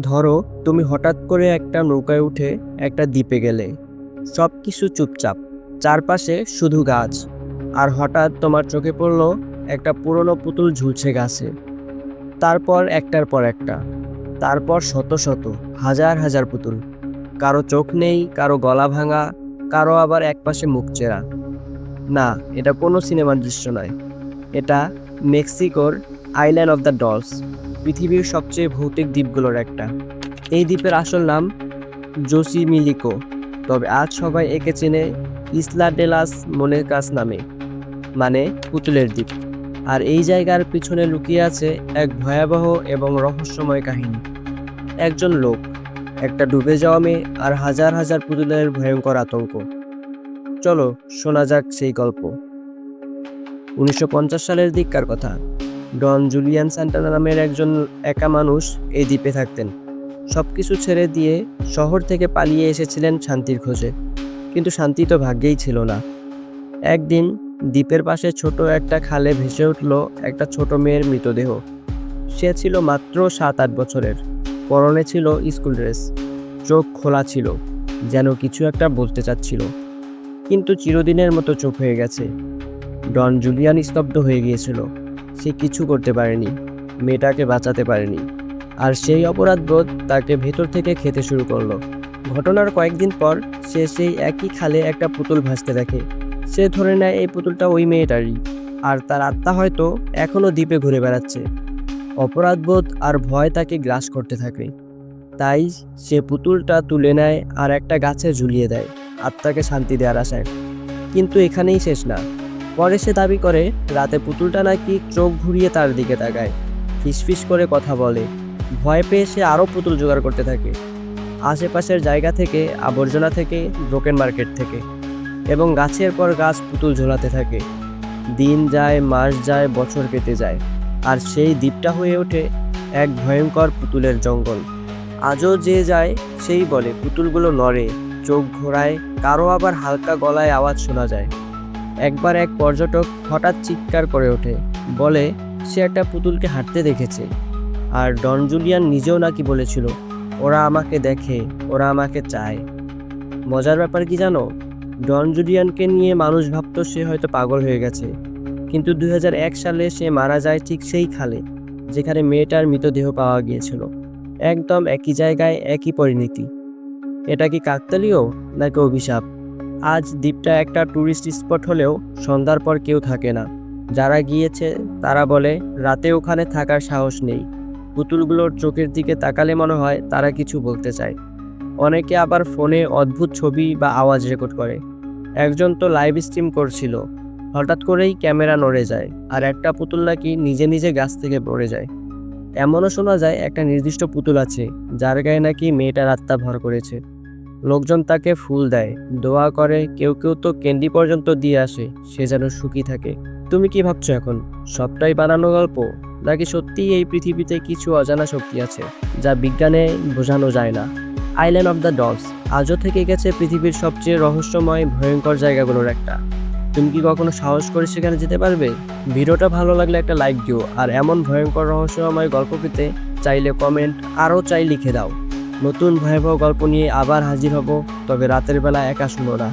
ধরো তুমি হঠাৎ করে একটা নৌকায় উঠে একটা দ্বীপে গেলে। সব কিছু চুপচাপ, চারপাশে শুধু গাছ। আর হঠাৎ তোমার চোখে পড়লো একটা পুরনো পুতুল ঝুলছে গাছে। তারপর একটার পর একটা, তারপর শত শত, হাজার হাজার পুতুল। কারো চোখ নেই, কারো গলা ভাঙা, কারো আবার একপাশে মুখ চেরা। না, এটা কোনো সিনেমার দৃশ্য নয়। এটা মেক্সিকোর আইল্যান্ড অফ দ্য ডলস, পৃথিবীর সবচেয়ে ভৌতিক দ্বীপগুলোর একটা। এই দ্বীপের আসল নাম জোসিমিলিকো, তবে আজ সবাই একে চেনে ইসলা ডেলাস মোনেকাস নামে, মানে পুতুলের দ্বীপ। আর এই জায়গার পিছনে লুকিয়ে আছে এক ভয়াবহ এবং রহস্যময় কাহিনী। একজন লোক, একটা ডুবে যাওয়া মেয়ে, আর হাজার হাজার পুতুলের ভয়ঙ্কর আতঙ্ক। চলো শোনা যাক সেই গল্প। 1950 সালের দিককার কথা। ডন জুলিয়ান সান্টানা নামের একজন একা মানুষ এই দ্বীপে থাকতেন। সবকিছু ছেড়ে দিয়ে শহর থেকে পালিয়ে এসেছিলেন শান্তির খোঁজে, কিন্তু শান্তি তো ভাগ্যেই ছিল না। একদিন দ্বীপের পাশে ছোট একটা খালে ভেসে উঠল একটা ছোট মেয়ের মৃতদেহ। সে ছিল মাত্র 7-8 বছরের, পরনে ছিল স্কুল ড্রেস, চোখ খোলা ছিল, যেন কিছু একটা বলতে চাচ্ছিল, কিন্তু চিরদিনের মতো চোখ হয়ে গেছে। ডন জুলিয়ান স্তব্ধ হয়ে গিয়েছিল। সে কিছু করতে পারেনি, মেয়েটাকে বাঁচাতে পারেনি, আর সেই অপরাধবোধ তাকে ভেতর থেকে খেতে শুরু করলো। ঘটনার কয়েকদিন পর সে সেই একই খালে একটা পুতুল ভাসতে দেখে। সে ধরে নেয় এই পুতুলটা ওই মেয়েটারই, আর তার আত্মা হয়তো এখনও দ্বীপে ঘুরে বেড়াচ্ছে। অপরাধবোধ আর ভয় তাকে গ্রাস করতে থাকে। তাই সে পুতুলটা তুলে নেয় আর একটা গাছে ঝুলিয়ে দেয়, আত্মাকে শান্তি দেওয়ার আশায়। কিন্তু এখানেই শেষ না। পরে সে দাবি করে রাতে পুতুলটা নাকি চোখ ঘুরিয়ে তার দিকে তাকায়, ফিসফিস করে কথা বলে। ভয় পেয়ে সে আরও পুতুল জোগাড় করতে থাকে, আশেপাশের জায়গা থেকে, আবর্জনা থেকে, ব্রোকেন মার্কেট থেকে, এবং গাছের পর গাছ পুতুল ঝোলাতে থাকে। দিন যায়, মাস যায়, বছর কেটে যায়, আর সেই দ্বীপটা হয়ে ওঠে এক ভয়ঙ্কর পুতুলের জঙ্গল। আজও যে যায় সেই বলে পুতুলগুলো নড়ে, চোখ ঘোরায়, কারো আবার হালকা গলায় আওয়াজ শোনা যায়। একবার এক পর্যটক হঠাৎ চিৎকার করে ওঠে, বলে সে একটা পুতুলকে হাঁটতে দেখেছে। আর ডন জুলিয়ান নিজেও নাকি বলেছিল, ওরা আমাকে দেখে, ওরা আমাকে চায়। মজার ব্যাপার কি জানো, ডন জুলিয়ানকে নিয়ে মানুষ ভাবতো সে হয়তো পাগল হয়ে গেছে, কিন্তু 2001 সালে সে মারা যায় ঠিক সেই খালে যেখানে মেয়েটার মৃতদেহ পাওয়া গিয়েছিল। একদম একই জায়গায়, একই পরিণতি। এটা কি কাকতালীয় নাকি অভিশাপ? আজ দ্বীপটা একটা ট্যুরিস্ট স্পট হলেও সন্ধ্যার পর কেউ থাকে না। যারা গিয়েছে তারা বলে রাতে ওখানে থাকার সাহস নেই। পুতুলগুলোর চোখের দিকে তাকালে মনে হয় তারা কিছু বলতে চায়। অনেকে আবার ফোনে অদ্ভুত ছবি বা আওয়াজ রেকর্ড করে। একজন তো লাইভ স্ট্রিম করছিল, হঠাৎ করেই ক্যামেরা নড়ে যায়, আর একটা পুতুল নাকি নিজে নিজে গাছ থেকে পড়ে যায়। এমনও শোনা যায় একটা নির্দিষ্ট পুতুল আছে যার গায়ে নাকি মেয়েটার আত্মা ভর করেছে। লোকজন তাকে ফুল দেয়, দোয়া করে, কেউ কেউ তো ক্যান্ডি পর্যন্ত দিয়ে আসে, সে যেন সুখী থাকে। তুমি কি ভাবছো এখন, সবটাই বানানো গল্প, নাকি সত্যিই এই পৃথিবীতে কিছু অজানা শক্তি আছে যা বিজ্ঞানে বোঝানো যায় না? আইল্যান্ড অফ দ্য ডলস আজও থেকে গেছে পৃথিবীর সবচেয়ে রহস্যময় ভয়ঙ্কর জায়গাগুলোর একটা। তুমি কি কখনো সাহস করে সেখানে যেতে পারবে? ভিডিওটা ভালো লাগলে একটা লাইক দিও, আর এমন ভয়ঙ্কর রহস্যময় গল্প পেতে চাইলে কমেন্ট আরও লিখে দাও। নতুন ভয়াবহ গল্প নিয়ে আবার হাজির হব, তবে রাতের বেলা একা শুনো না।